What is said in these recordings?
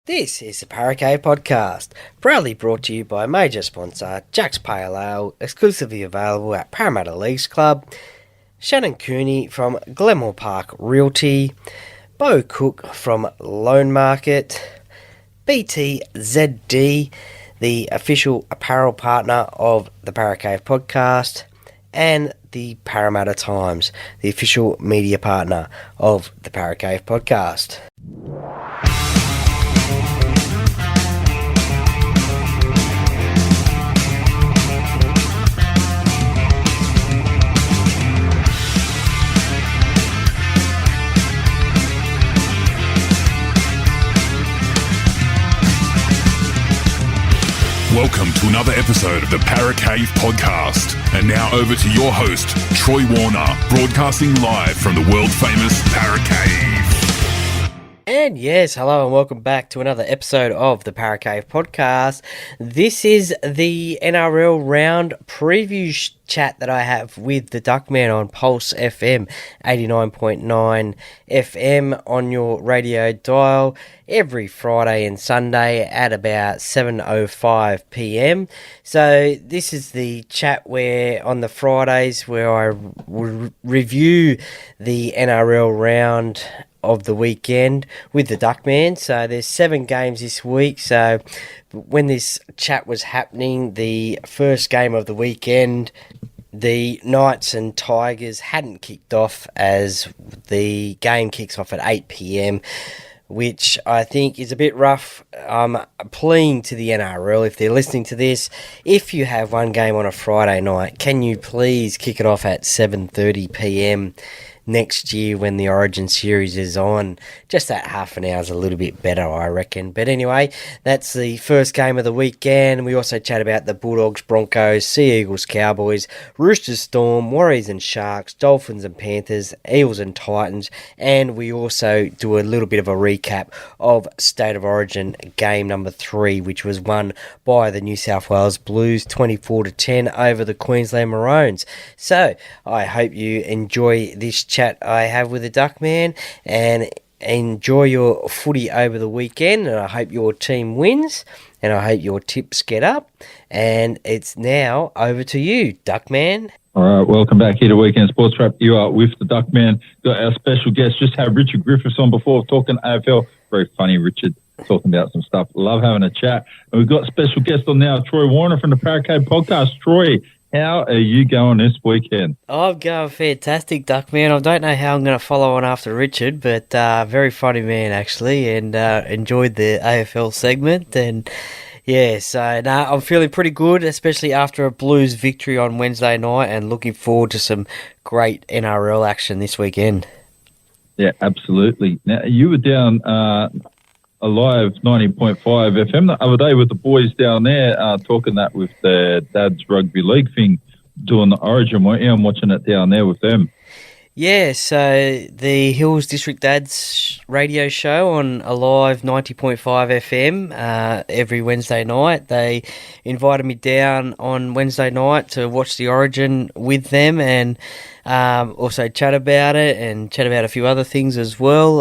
This is the Paracave Podcast, proudly brought to you by major sponsor Jack's Pale Ale, exclusively available at Parramatta Leagues Club, Shannon Cooney from Glenmore Park Realty, Bo Cook from Loan Market, BTZD, the official apparel partner of the Paracave Podcast, and the Parramatta Times, the official media partner of the Paracave Podcast. Welcome to another episode of the Paracave Podcast. And now over to your host, Troy Warner, broadcasting live from the world-famous Paracave. And yes, hello and welcome back to another episode of the Paracave Podcast. This is the NRL Round preview chat that I have with the Duckman on Pulse FM, 89.9 FM on your radio dial every Friday and Sunday at about 7:05 PM. So this is the chat where on the Fridays where I review the NRL Round of the weekend with the Duckman. So there's 7 games this week. So when this chat was happening, the first game of the weekend, the Knights and Tigers hadn't kicked off, as the game kicks off at 8 PM, which I think is a bit rough. I'm pleading to the NRL, if they're listening to this, if you have one game on a Friday night, can you please kick it off at 7:30 PM next year when the Origin series is on? Just that half an hour is a little bit better, I reckon. But anyway, that's the first game of the weekend. We also chat about the Bulldogs, Broncos, Sea Eagles, Cowboys, Roosters, Storm, Warriors and Sharks, Dolphins and Panthers, Eels and Titans, and we also do a little bit of a recap of State of Origin game number 3, which was won by the New South Wales Blues 24-10 over the Queensland Maroons. So I hope you enjoy this chat I have with the Duckman and enjoy your footy over the weekend, and I hope your team wins and I hope your tips get up. And it's now over to you, Duckman. All right, welcome back here to Weekend Sports Wrap. You are with the Duckman. Got our special guest. Just had Richard Griffiths on before talking AFL. Very funny, Richard, talking about some stuff. Love having a chat. And we've got special guest on now, Troy Warner from the Paracade Podcast. Troy, how are you going this weekend? I'm going fantastic, Duckman. I don't know how I'm going to follow on after Richard, but very funny man, actually, and enjoyed the AFL segment. And yeah, so I'm feeling pretty good, especially after a Blues victory on Wednesday night, and looking forward to some great NRL action this weekend. Yeah, absolutely. Now, you were down alive 90.5 FM the other day with the boys down there, talking that with the Dad's Rugby League thing, doing the Origin, weren't you? I'm watching it down there with them. Yeah, so the Hills District Dads radio show on Alive 90.5 FM every Wednesday night. They invited me down on Wednesday night to watch the Origin with them and also chat about it and chat about a few other things as well.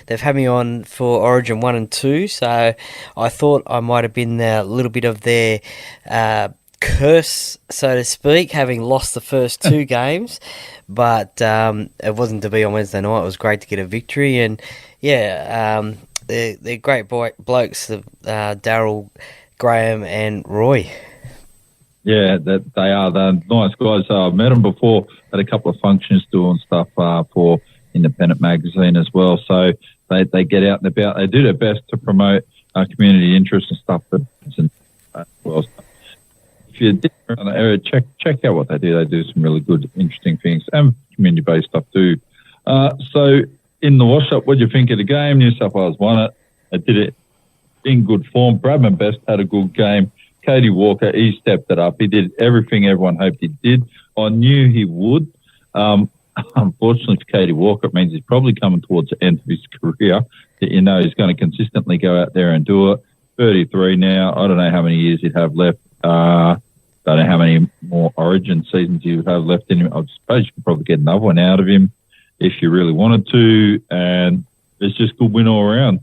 They've had me on for Origin 1 and 2, so I thought I might have been a little bit of their curse, so to speak, having lost the first 2 games, but it wasn't to be on Wednesday night. It was great to get a victory, and yeah, they're great blokes, Daryl, Graham and Roy. Yeah, that they are. They're nice guys. I've met them before at a couple of functions doing stuff for Independent Magazine as well, so they get out and about. They do their best to promote community interest and stuff. Well, if you're different in the area, check out what they do. They do some really good, interesting things and community-based stuff too. So in the wash-up, what do you think of the game? New South Wales won it. They did it in good form. Bradman Best had a good game. Cody Walker, he stepped it up. He did everything everyone hoped he did. I knew he would. Unfortunately for Cody Walker, it means he's probably coming towards the end of his career. You know he's going to consistently go out there and do it. 33 now. I don't know how many years he'd have left. Don't know how many more Origin seasons he would have left in him. I suppose you could probably get another one out of him if you really wanted to. And it's just good win all around.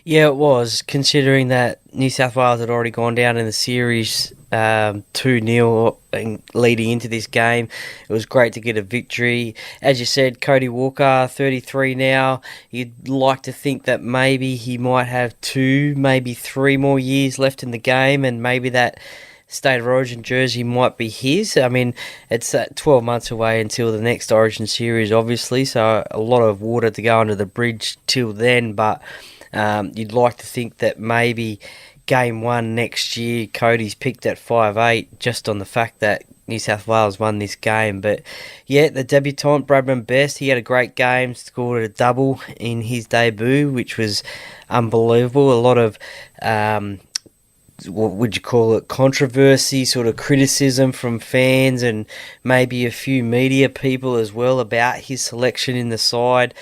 Yeah, it was, considering that New South Wales had already gone down in the series 2-0 leading into this game. It was great to get a victory. As you said, Cody Walker, 33 now. You'd like to think that maybe he might have 2, maybe 3 more years left in the game, and maybe that State of Origin jersey might be his. I mean, it's 12 months away until the next Origin series, obviously, so a lot of water to go under the bridge till then, but you'd like to think that maybe game 1 next year, Cody's picked at 5'8", just on the fact that New South Wales won this game. But yeah, the debutant, Bradman Best, he had a great game, scored a double in his debut, which was unbelievable. A lot of what would you call it, controversy, sort of criticism from fans and maybe a few media people as well about his selection in the side.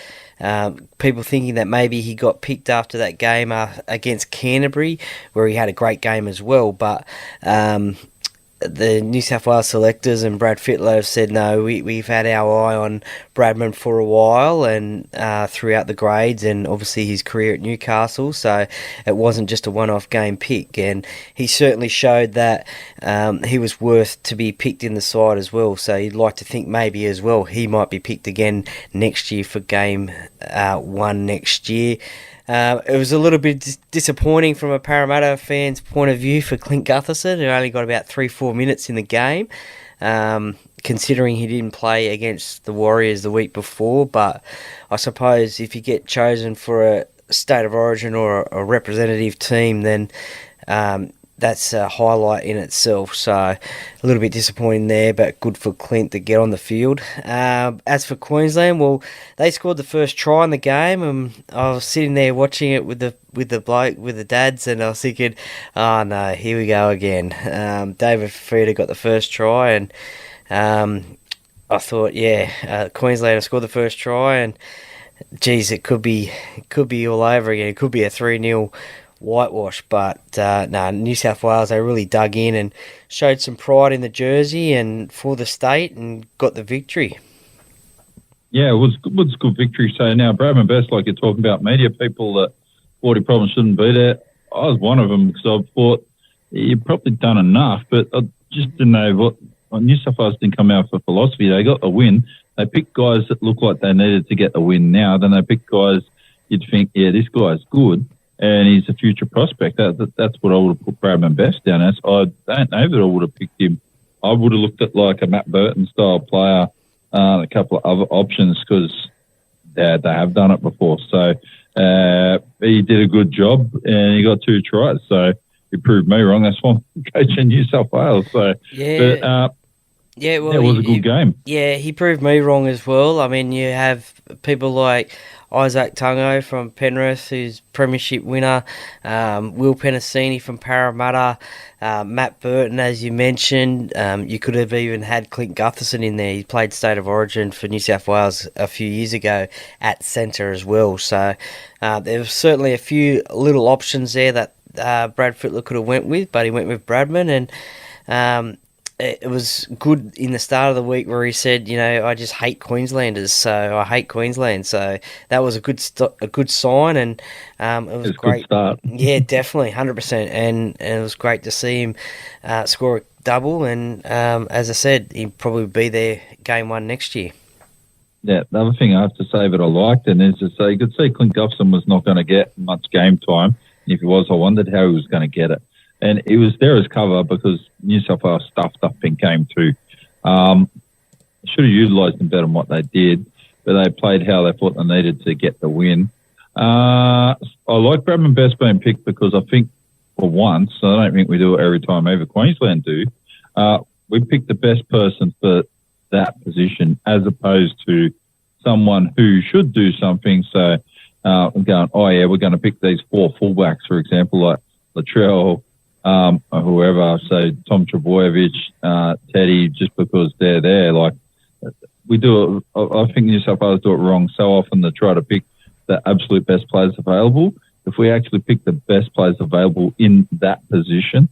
People thinking that maybe he got picked after that game against Canterbury, where he had a great game as well, but the New South Wales selectors and Brad Fittler have said no, we've had our eye on Bradman for a while and throughout the grades and obviously his career at Newcastle, so it wasn't just a one-off game pick, and he certainly showed that he was worth to be picked in the side as well, so you'd like to think maybe as well he might be picked again next year for game 1 next year. It was a little bit disappointing from a Parramatta fan's point of view for Clint Gutherson, who only got about 3-4 minutes in the game, considering he didn't play against the Warriors the week before. But I suppose if you get chosen for a State of Origin or a representative team, then that's a highlight in itself. So a little bit disappointing there, but good for Clint to get on the field. As for Queensland, well, they scored the first try in the game, and I was sitting there watching it with the bloke, with the dads, and I was thinking, oh no, here we go again. David Fifita got the first try, and I thought, Queensland have scored the first try, and geez, it could be all over again. It could be a 3-0 whitewash, but New South Wales, they really dug in and showed some pride in the jersey and for the state and got the victory. Yeah, it was a good victory. So now Bradman Best, like you're talking about, media people that thought he probably shouldn't be there. I was one of them because I thought you've probably done enough, but I just didn't know what New South Wales didn't come out for philosophy. They got the win. They picked guys that looked like they needed to get the win now. Then they picked guys you'd think, yeah, this guy's good and he's a future prospect. That's what I would have put Bradman Best down as. I don't know that I would have picked him. I would have looked at like a Matt Burton style player, a couple of other options because they have done it before. So he did a good job and he got 2 tries. So he proved me wrong. That's why I'm coaching New South Wales. So yeah. It was a good game. Yeah, he proved me wrong as well. I mean, you have people like Isaac Tungo from Penrith, who's premiership winner, Will Penasini from Parramatta, Matt Burton, as you mentioned. You could have even had Clint Gutherson in there. He played State of Origin for New South Wales a few years ago at centre as well. So there was certainly a few little options there that Brad Fittler could have went with, but he went with Bradman, and it was good in the start of the week where he said, I just hate Queenslanders, so I hate Queensland. So that was a good sign, and it was great. Good start. Yeah, definitely, 100%, and it was great to see him score a double. And as I said, he'd probably be there game 1 next year. Yeah, the other thing I have to say that I liked, and is to say, you could see Clint Gutherson was not going to get much game time. If he was, I wondered how he was going to get it. And he was there as cover because New South Wales stuffed up in game 2. Should have utilised them better than what they did, but they played how they thought they needed to get the win. I like Bradman Best being picked because I think for once, I don't think we do it every time either Queensland do, we picked the best person for that position as opposed to someone who should do something. So I'm going, we're going to pick these 4 fullbacks, for example, like Latrell, or whoever, so Tom Trebojevic, Teddy, just because they're there. Like, we do it, I think New South Wales do it wrong so often to try to pick the absolute best players available. If we actually pick the best players available in that position,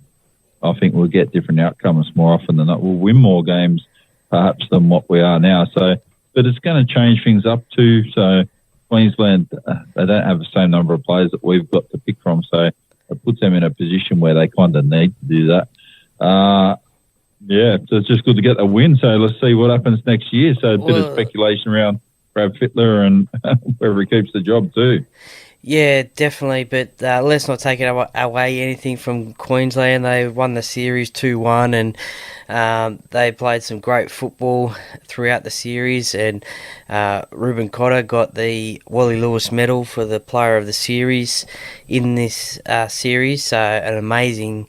I think we'll get different outcomes more often than not. We'll win more games, perhaps, than what we are now. So, but it's going to change things up too. So Queensland, they don't have the same number of players that we've got to pick from, so it puts them in a position where they kind of need to do that. So it's just good to get a win. So let's see what happens next year. So a bit of speculation around Brad Fittler and whether he keeps the job too. Yeah, definitely, but let's not take it away anything from Queensland. They won the series 2-1, and they played some great football throughout the series, and Ruben Cotter got the Wally Lewis medal for the player of the series in this series, so an amazing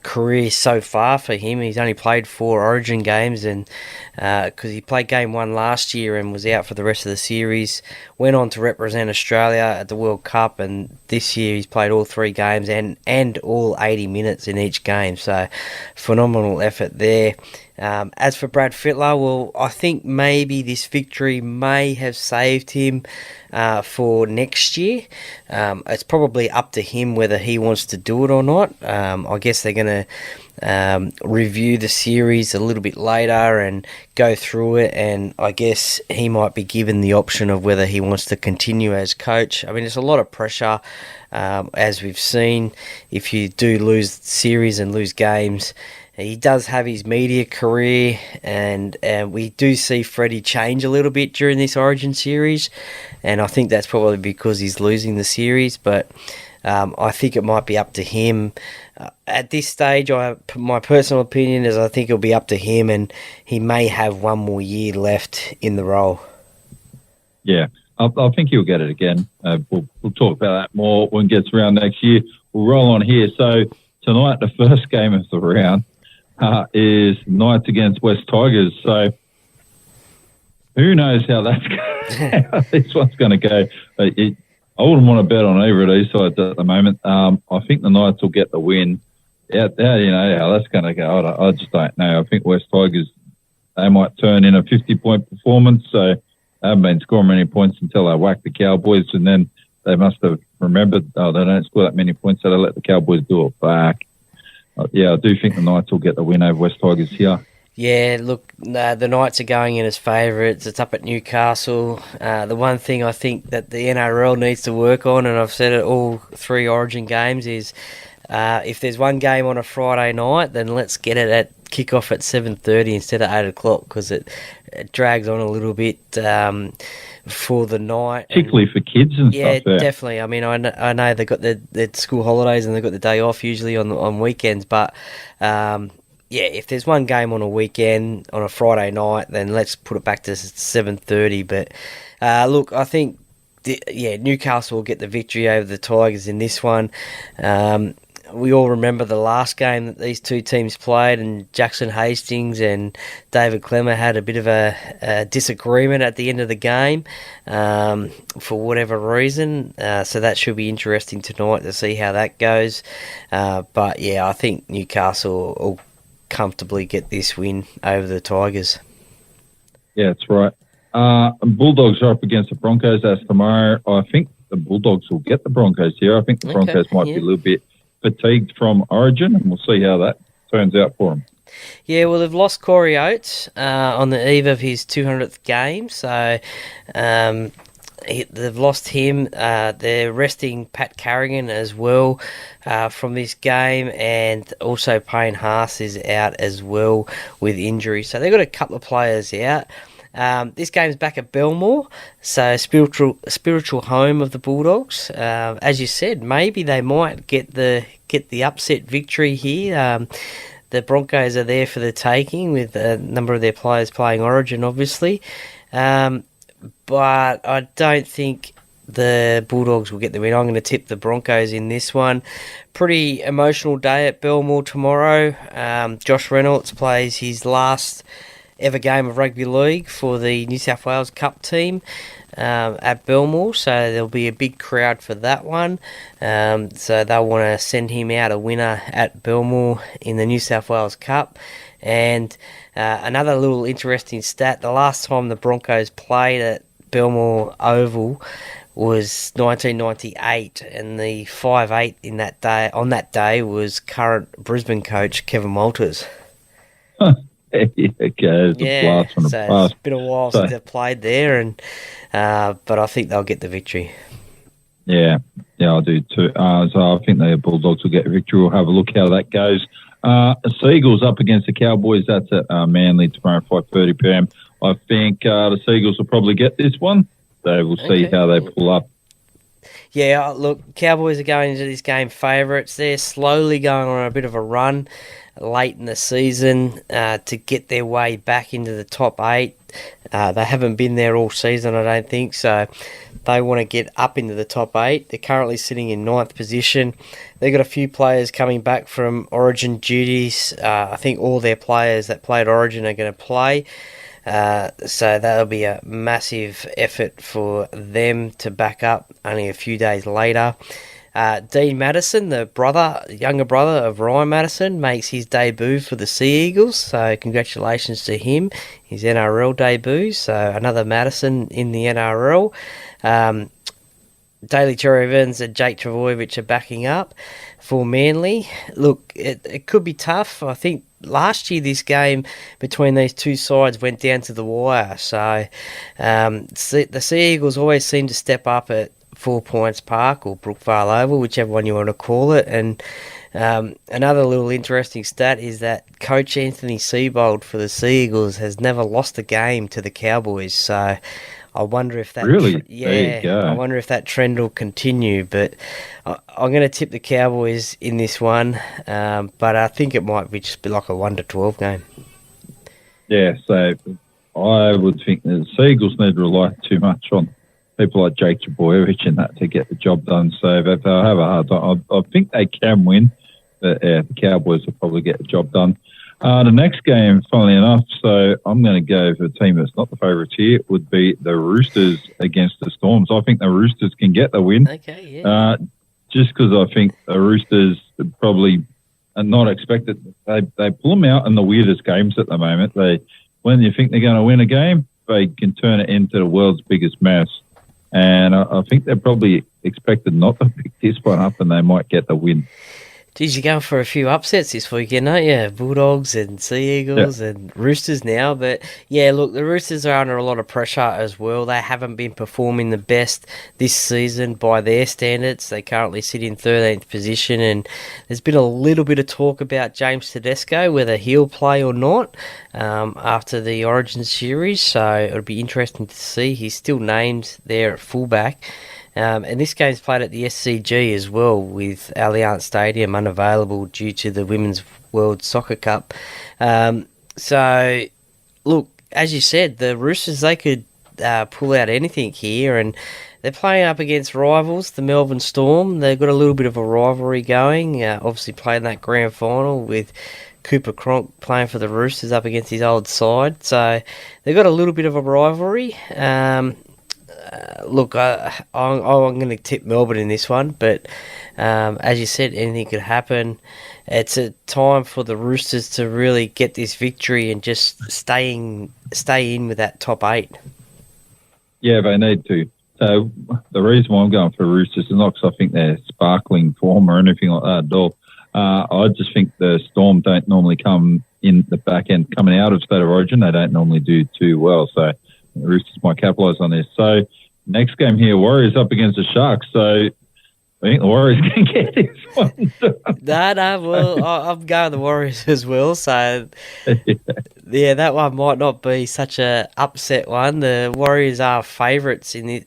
career so far for him. He's only played 4 Origin games, and because he played game 1 last year and was out for the rest of the series, went on to represent Australia at the World Cup, and this year he's played all 3 games and all 80 minutes in each game, so phenomenal effort there. As for Brad Fittler, well, I think maybe this victory may have saved him for next year. It's probably up to him whether he wants to do it or not. I guess they're going to review the series a little bit later and go through it, and I guess he might be given the option of whether he wants to continue as coach. I mean, it's a lot of pressure, as we've seen. If you do lose series and lose games, he does have his media career, and we do see Freddie change a little bit during this Origin series, and I think that's probably because he's losing the series, but I think it might be up to him. At this stage, my personal opinion is I think it'll be up to him, and he may have one more year left in the role. Yeah, I think he'll get it again. We'll talk about that more when it gets around next year. We'll roll on here. So tonight, the first game of the round is Knights against West Tigers. So who knows how this one's going to go. I wouldn't want to bet on either of these sides at the moment. I think the Knights will get the win. How that's going to go, I just don't know. I think West Tigers, they might turn in a 50-point performance. So they haven't been scoring many points until they whacked the Cowboys, and then they must have remembered, they don't score that many points, so they let the Cowboys do it back. I do think the Knights will get the win over West Tigers here. Yeah, look, the Knights are going in as favourites. It's up at Newcastle. The one thing I think that the NRL needs to work on, and I've said it all 3 Origin games, is if there's one game on a Friday night, then let's get it at kick-off at 7:30 instead of 8 o'clock, because it drags on a little bit for the night. Particularly for kids and stuff. Yeah, definitely. I mean, I know they've got their school holidays and they've got the day off usually on weekends, but if there's one game on a weekend, on a Friday night, then let's put it back to 7:30. But look, I think Newcastle will get the victory over the Tigers in this one. We all remember the last game that these two teams played, and Jackson Hastings and David Clemmer had a bit of a disagreement at the end of the game for whatever reason. So that should be interesting tonight to see how that goes. But I think Newcastle will comfortably get this win over the Tigers. Yeah, that's right. Bulldogs are up against the Broncos. That's tomorrow. I think the Bulldogs will get the Broncos here. I think the Broncos might be a little bit fatigued from Origin, and we'll see how that turns out for them. Yeah, well, they've lost Corey Oates on the eve of his 200th game, so they've lost him. They're resting Pat Carrigan as well from this game, and also Payne Haas is out as well with injury. So they've got a couple of players out. This game's back at Belmore, so spiritual home of the Bulldogs. As you said, maybe they might get the upset victory here. The Broncos are there for the taking, with a number of their players playing Origin, obviously. But I don't think the Bulldogs will get the win. I'm going to tip the Broncos in this one. Pretty emotional day at Belmore tomorrow. Josh Reynolds plays his last ever game of rugby league for the New South Wales Cup team at Belmore, so there'll be a big crowd for that one. So they'll want to send him out a winner at Belmore in the New South Wales Cup. And another little interesting stat, the last time the Broncos played at Belmore Oval was 1998, and the 5'8" on that day was current Brisbane coach Kevin Malters. Okay, it's a blast from the so past. it's been a while So, since they've played there, and but I think they'll get the victory. yeah, I do too. So I think the Bulldogs will get a victory. We'll have a look how that goes. Seagulls up against the Cowboys. That's at Manly tomorrow, 5:30 p.m. I think the Seagulls will probably get this one. So we'll see how they pull up. Yeah, look, Cowboys are going into this game favourites. They're slowly going on a bit of a run late in the season to get their way back into the top 8. They haven't been there all season, I don't think, so they want to get up into the top 8. They're currently sitting in 9th position. They've got a few players coming back from Origin duties. I think all their players that played Origin are going to play. So that'll be a massive effort for them to back up only a few days later. Dean Madison, the younger brother of Ryan Madison, makes his debut for the Sea Eagles. So congratulations to him, his NRL debut. So another Madison in the NRL. Daly Cherry-Evans and Jake Trbojevic are backing up for Manly. Look, it could be tough. I think last year this game between these two sides went down to the wire. So the Sea Eagles always seem to step up at 4 Points Park or Brookvale Oval, whichever one you want to call it. And another little interesting stat is that Coach Anthony Seibold for the Sea Eagles has never lost a game to the Cowboys. So I wonder if that really, there you go. I wonder if that trend will continue. But I'm going to tip the Cowboys in this one, but I think it might be just be like a 1-12 game. Yeah, so I would think that the Seagulls need to rely too much on people like Jake Trbojevic and that to get the job done. So they'll have a hard time. I think they can win, but the Cowboys will probably get the job done. The next game, funnily enough, so I'm going to go for a team that's not the favourites here, would be the Roosters against the Storms. I think the Roosters can get the win. Okay, yeah. Just because I think the Roosters probably are not expected. They pull them out in the weirdest games at the moment. When you think they're going to win a game, they can turn it into the world's biggest mess. And I think they're probably expected not to pick this one up, and they might get the win. Geez, you're going for a few upsets this weekend, aren't you? Bulldogs and Sea Eagles and Roosters now. But, yeah, look, the Roosters are under a lot of pressure as well. They haven't been performing the best this season by their standards. They currently sit in 13th position, and there's been a little bit of talk about James Tedesco, whether he'll play or not after the Origin series. So it'll be interesting to see. He's still named there at fullback. And this game's played at the SCG as well, with Allianz Stadium unavailable due to the Women's World Soccer Cup. So, look, as you said, the Roosters, they could pull out anything here, and they're playing up against rivals, the Melbourne Storm. They've got a little bit of a rivalry going, obviously playing that grand final with Cooper Cronk playing for the Roosters up against his old side. So they've got a little bit of a rivalry. Look, I'm going to tip Melbourne in this one, but as you said, anything could happen. It's a time for the Roosters to really get this victory and just stay in with that top 8. Yeah, they need to. So the reason why I'm going for Roosters is not because I think they're sparkling form or anything like that at all. I just think the Storm don't normally come in the back end, coming out of State of Origin. They don't normally do too well, so the Roosters might capitalise on this. So next game here, Warriors up against the Sharks. So I think the Warriors can get this one done. No, well, I'm going the Warriors as well. So, yeah, that one might not be such a upset one. The Warriors are favourites in the,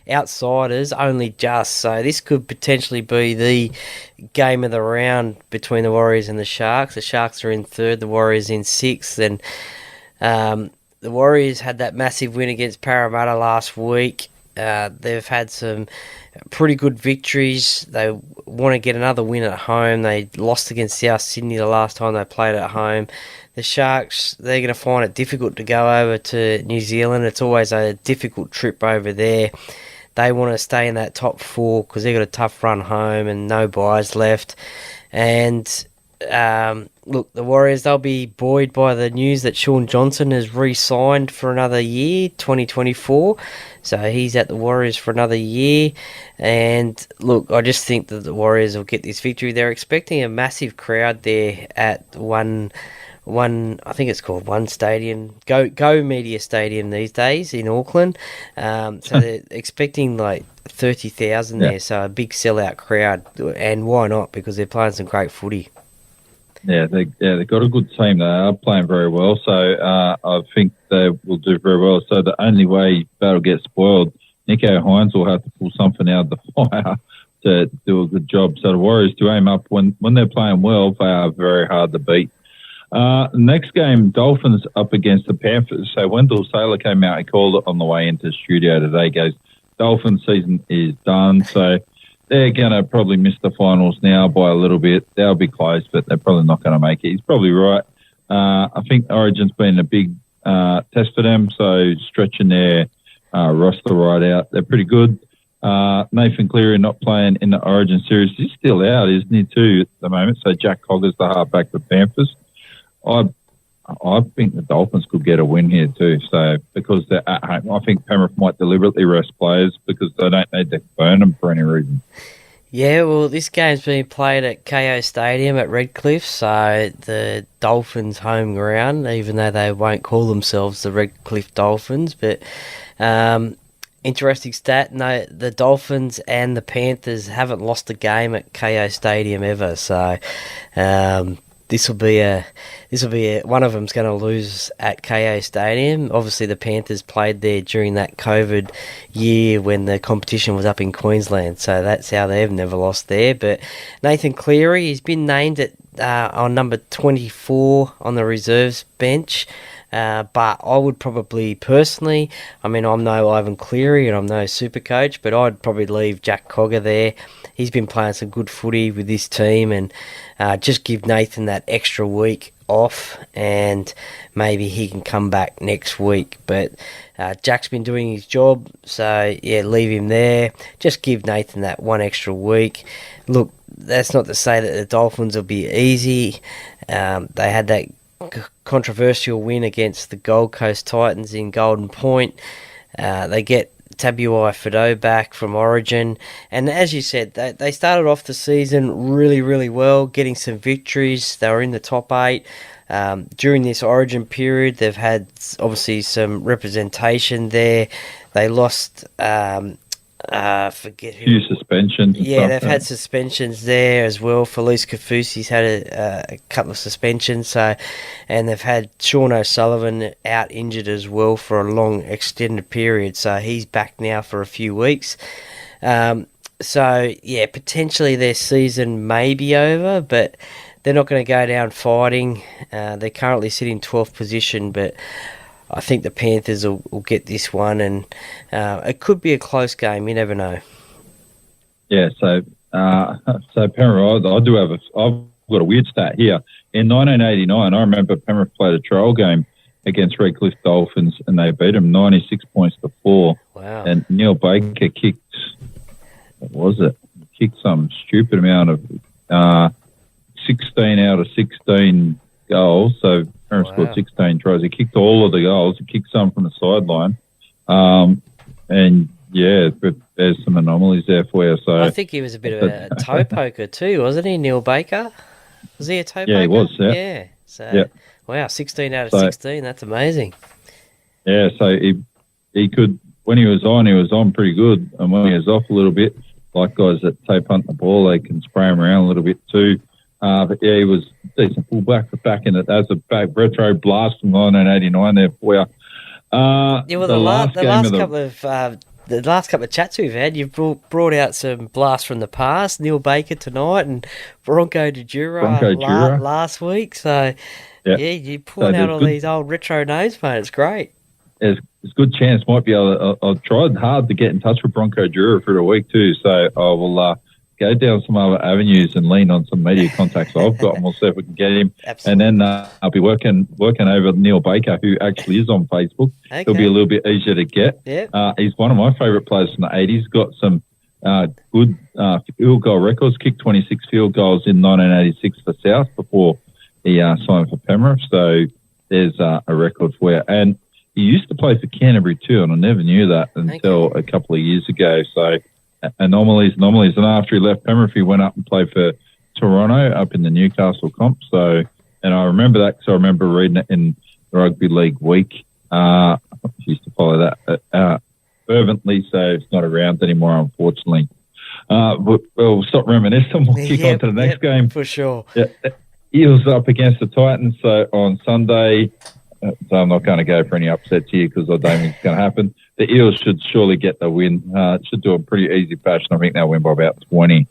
outsiders only just. So this could potentially be the game of the round between the Warriors and the Sharks. The Sharks are in 3rd, the Warriors in 6th, and the Warriors had that massive win against Parramatta last week. They've had some pretty good victories. They want to get another win at home. They lost against South Sydney the last time they played at home. The Sharks, they're going to find it difficult to go over to New Zealand. It's always a difficult trip over there. They want to stay in that top 4 because they've got a tough run home and no buys left. And look, the Warriors, they'll be buoyed by the news that Sean Johnson has re-signed for another year, 2024. So he's at the Warriors for another year. And look, I just think that the Warriors will get this victory. They're expecting a massive crowd there at 1 I think it's called One Stadium, Go Media Stadium these days in Auckland. So they're expecting like 30,000 there, so a big sellout crowd, and why not? Because they're playing some great footy. Yeah, they've got a good team. They are playing very well, so I think they will do very well. So the only way that'll get spoiled, Nico Hines will have to pull something out of the fire to do a good job. So the Warriors do aim up when they're playing well. They are very hard to beat. Next game, Dolphins up against the Panthers. So Wendell Saylor came out and called it on the way into the studio today. He goes, Dolphins season is done. So they're going to probably miss the finals now by a little bit. They'll be close, but they're probably not going to make it. He's probably right. I think Origin's been a big test for them, so stretching their roster right out. They're pretty good. Nathan Cleary not playing in the Origin series. He's still out, isn't he, too, at the moment? So Jack Cogger's the halfback for Panthers. I think the Dolphins could get a win here too. So because they're at home, I think Penrith might deliberately rest players because they don't need to burn them for any reason. Yeah, well, this game's being played at KO Stadium at Redcliffe, so the Dolphins' home ground, even though they won't call themselves the Redcliffe Dolphins. But interesting stat, no, the Dolphins and the Panthers haven't lost a game at KO Stadium ever, so This will be one of them's going to lose at KO Stadium. Obviously, the Panthers played there during that COVID year when the competition was up in Queensland, so that's how they've never lost there. But Nathan Cleary, he's been named on number 24 on the reserves bench. But I would probably personally, I'm no Ivan Cleary and I'm no super coach, but I'd probably leave Jack Cogger there. He's been playing some good footy with this team, and just give Nathan that extra week off, and maybe he can come back next week. But Jack's been doing his job, so yeah, leave him there. Just give Nathan that one extra week. Look, that's not to say that the Dolphins will be easy. They had that controversial win against the Gold Coast Titans in Golden Point. They get Tabuai Fido back from Origin, and as you said, they started off the season really, really well, getting some victories. They were in the top 8. During this Origin period, they've had obviously some representation there. They lost forget who. Few suspensions. Yeah, they've had suspensions there as well. Felice Kafusi's had a couple of suspensions, and they've had Sean O'Sullivan out injured as well for a long extended period. So he's back now for a few weeks. So yeah, potentially their season may be over, but they're not going to go down fighting. They're currently sitting 12th position, but I think the Panthers will get this one, and it could be a close game. You never know. Yeah, so Penrith, I've got a weird stat here. In 1989, I remember Penrith played a trial game against Redcliffe Dolphins, and they beat them 96 points to 4. Wow. And Neil Baker kicked, what was it? He kicked some stupid amount of 16 out of 16 goals, so Penrith scored 16 tries. He kicked all of the goals. He kicked some from the sideline. And, yeah, but there's some anomalies there for you. So I think he was a bit of a toe poker too, wasn't he, Neil Baker? Was he a toe poker? Yeah, he was, yeah. Yeah. So, wow, 16 out of 16. That's amazing. Yeah, so he could, when he was on pretty good. And when he was off a little bit, like guys that tape hunt the ball, they can spray him around a little bit too. But yeah, he was a decent fullback for back in it. That was a back retro blast from 1989 there for you. Yeah, well, the last couple of chats we've had, you've brought out some blasts from the past. Neil Baker tonight and Bronco de Jura last week. So yeah, you're pulling out all these old retro names, mate. It's great. There's a good chance might be able to. I've tried hard to get in touch with Bronco Jura for a week too. So I will go down some other avenues and lean on some media contacts I've got, and we'll see if we can get him. Absolutely. And then I'll be working over Neil Baker, who actually is on Facebook. Okay. He'll be a little bit easier to get. Yeah. He's one of my favourite players from the 80s. Got some good field goal records. Kicked 26 field goals in 1986 for South before he signed for Penrith. So there's a record for you. And he used to play for Canterbury too, and I never knew that until a couple of years ago. So anomalies. And after he left Penrith, he went up and played for Toronto up in the Newcastle comp. So, And I remember that because I remember reading it in the Rugby League Week. I used to follow that fervently, so it's not around anymore, unfortunately. But we'll stop reminiscing. We'll kick on to the next game. For sure. Yeah, Eels up against the Titans. So on Sunday, so I'm not going to go for any upsets here because I don't think it's going to happen. The Eels should surely get the win. Should do a pretty easy fashion. I think they'll win by about 20.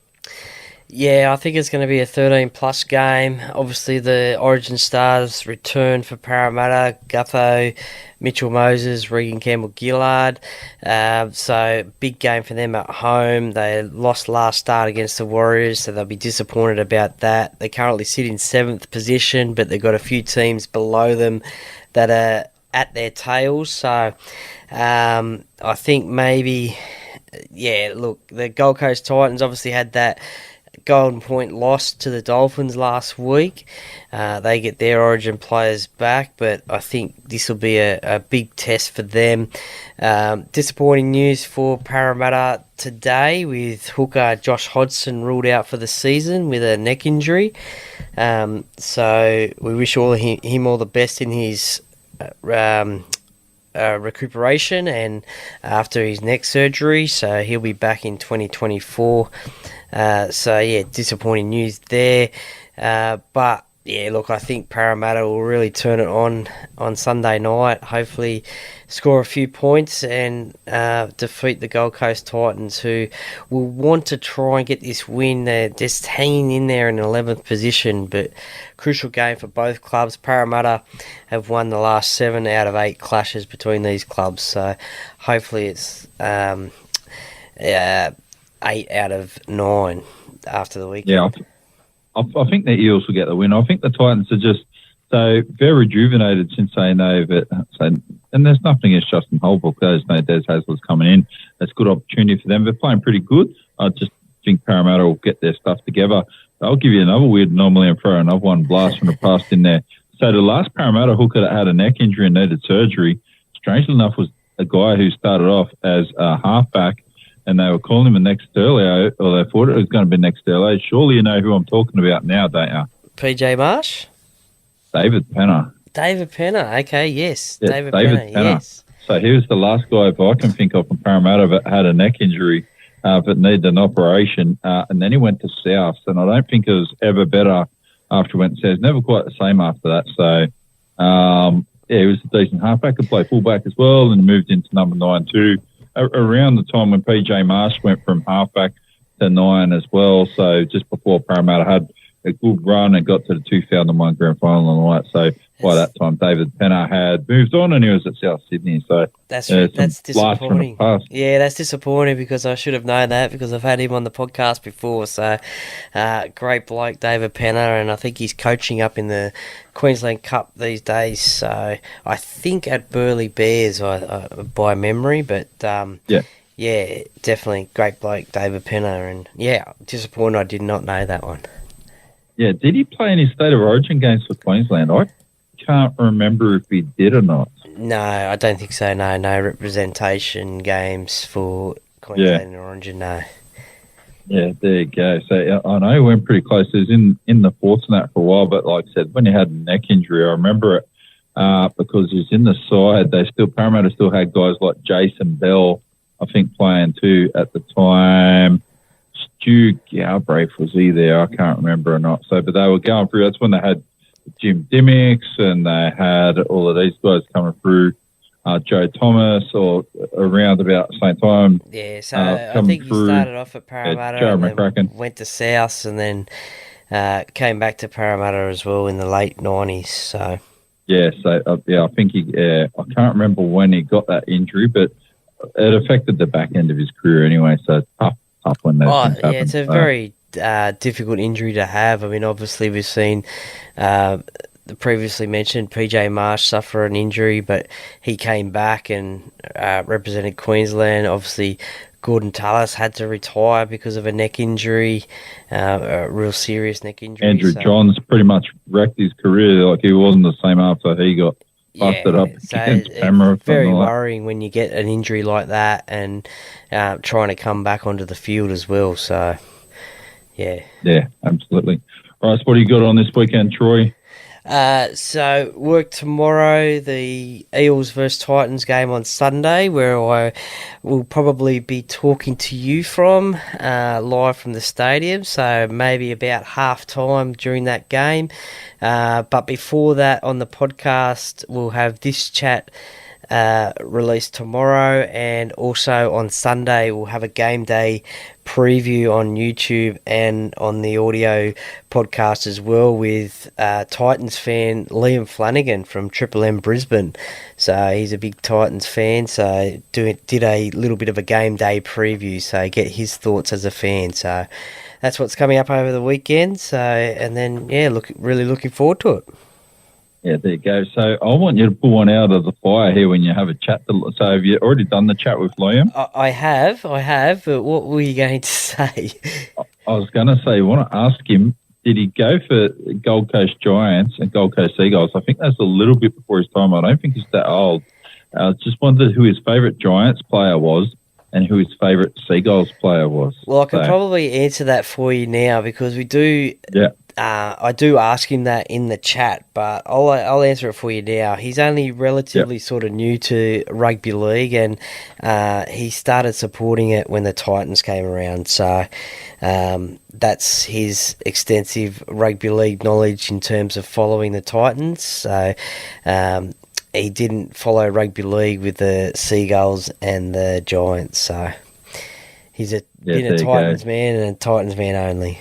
Yeah, I think it's going to be a 13-plus game. Obviously, the Origin stars return for Parramatta, Gutho, Mitchell Moses, Regan Campbell-Gillard. So, big game for them at home. They lost last start against the Warriors, so they'll be disappointed about that. They currently sit in 7th position, but they've got a few teams below them that are at their tails. So, I think maybe, look, the Gold Coast Titans obviously had that Golden Point lost to the Dolphins last week. They get their Origin players back, but I think this will be a big test for them. Disappointing news for Parramatta today with hooker Josh Hodgson ruled out for the season with a neck injury. So we wish him all the best in his recuperation and after his neck surgery, so he'll be back in 2024. Disappointing news there. But look, I think Parramatta will really turn it on Sunday night. Hopefully score a few points and defeat the Gold Coast Titans, who will want to try and get this win. They're just hanging in there in 11th position, but crucial game for both clubs. Parramatta have won the last 7 out of 8 clashes between these clubs, so hopefully it's 8 out of 9 after the weekend. Yeah, I think the Eels will get the win. I think the Titans are just so very rejuvenated since they know that. And there's nothing against Justin Holbrook. There's no Des Hasler's coming in. That's a good opportunity for them. They're playing pretty good. I just think Parramatta will get their stuff together. I'll give you another weird anomaly and throw another one blast from the past in there. So the last Parramatta hooker that had a neck injury and needed surgery, strangely enough, was a guy who started off as a halfback, and they were calling him a next Sterling, or they thought it was going to be next Sterling. Surely you know who I'm talking about now, don't you? PJ Marsh? David Penner. David Penner, okay, yes. Yeah, David Penner, yes. So he was the last guy, if I can think of, from Parramatta that had a neck injury but needed an operation. And then he went to South, and I don't think it was ever better after he went to South. Never quite the same after that. So, he was a decent halfback. Could play fullback as well, and moved into number 9 too. Around the time when PJ Marsh went from halfback to 9 as well. So just before Parramatta had a good run and got to the 2001 grand final and all that. So by that time, David Penner had moved on and he was at South Sydney. So that's disappointing. Yeah, that's disappointing because I should have known that because I've had him on the podcast before. So great bloke, David Penner, and I think he's coaching up in the Queensland Cup these days. So I think at Burleigh Bears by memory, but yeah, definitely great bloke, David Penner, and disappointed I did not know that one. Yeah, did he play any State of Origin games for Queensland? I can't remember if he did or not. No, I don't think so. No representation games for Queensland Origin, no. Yeah, there you go. So I know he went pretty close. He was in the forts and that for a while, but like I said, when he had a neck injury, I remember it because he was in the side. Parramatta still had guys like Jason Bell, I think, playing too at the time. Stu Galbraith, was he there? I can't remember or not. So, but they were going through. That's when they had Jim Dimmicks and they had all of these guys coming through. Joe Thomas, or around about the same time. Yeah, so I think he started off at Parramatta and then went to South and then came back to Parramatta as well in the late 90s. So I think I can't remember when he got that injury, but it affected the back end of his career anyway. So tough when that happen. Yeah, it's a very difficult injury to have. I mean, obviously we've seen the previously mentioned PJ Marsh suffer an injury, but he came back and represented Queensland. Obviously, Gordon Tallis had to retire because of a neck injury, a real serious neck injury. Andrew Johns pretty much wrecked his career. Like, he wasn't the same after he got busted up against Penrith. It's very worrying when you get an injury like that and trying to come back onto the field as well. So, yeah. Yeah, absolutely. All right, so what do you got on this weekend, Troy? So work tomorrow, the Eels versus Titans game on Sunday, where I will probably be talking to you from live from the stadium, so maybe about half time during that game. But before that, on the podcast, we'll have this chat released tomorrow, and also on Sunday we'll have a game day preview on YouTube and on the audio podcast as well with Titans fan Liam Flanagan from Triple M Brisbane. So he's a big Titans fan, so did a little bit of a game day preview, so get his thoughts as a fan. So that's what's coming up over the weekend. So, and then really looking forward to it. Yeah, there you go. So I want you to pull one out of the fire here when you have a chat. So have you already done the chat with Liam? I have. But what were you going to say? I was going to say, I want to ask him, did he go for Gold Coast Giants and Gold Coast Seagulls? I think that's a little bit before his time. I don't think he's that old. I just wondered who his favourite Giants player was and who his favourite Seagulls player was. Well, I can probably answer that for you now because we do... Yeah. I do ask him that in the chat, but I'll answer it for you now. He's only relatively sort of new to rugby league, and he started supporting it when the Titans came around. So that's his extensive rugby league knowledge in terms of following the Titans. So he didn't follow rugby league with the Seagulls and the Giants. So he's been a Titans man and a Titans man only.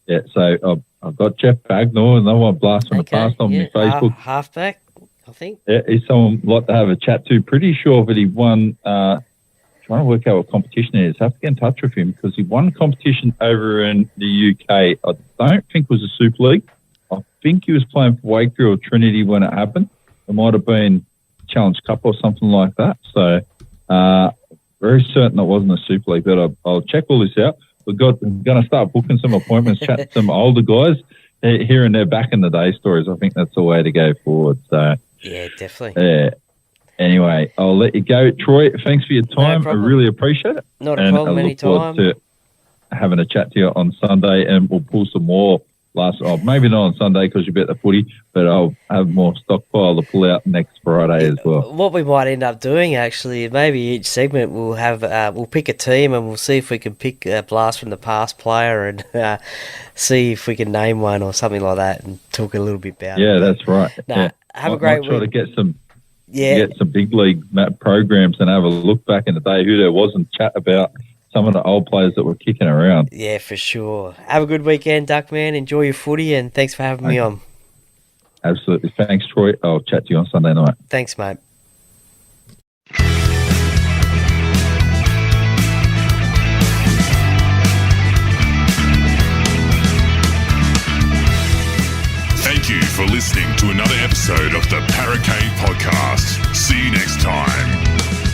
Yeah, so I've got Jeff Bagnall, another one blast from the past on my Facebook. Halfback, I think. Yeah, he's someone I'd like to have a chat to. Pretty sure that he won, trying to work out what competition it is. I have to get in touch with him because he won competition over in the UK. I don't think it was a Super League. I think he was playing for Wakefield or Trinity when it happened. It might have been Challenge Cup or something like that. So very certain it wasn't a Super League, but I'll check all this out. We're going to start booking some appointments, chatting to some older guys, hearing their back in the day stories. I think that's the way to go forward. So yeah, definitely. Yeah. Anyway, I'll let you go, Troy. Thanks for your time. I really appreciate it. Not a problem. Anytime. I look forward to having a chat to you on Sunday, and we'll pull some more. Maybe not on Sunday because you're at the footy, but I'll have more stockpile to pull out next Friday as well. What we might end up doing, actually, maybe each segment we'll have we'll pick a team and we'll see if we can pick a blast from the past player and see if we can name one or something like that and talk a little bit about it. Yeah, that's right. Have a great week. Try to get some big league programs and have a look back in the day who there was and chat about some of the old players that were kicking around. Yeah, for sure. Have a good weekend, Duckman. Enjoy your footy, and thanks for having me on. Absolutely. Thanks, Troy. I'll chat to you on Sunday night. Thanks, mate. Thank you for listening to another episode of the Paracave Podcast. See you next time.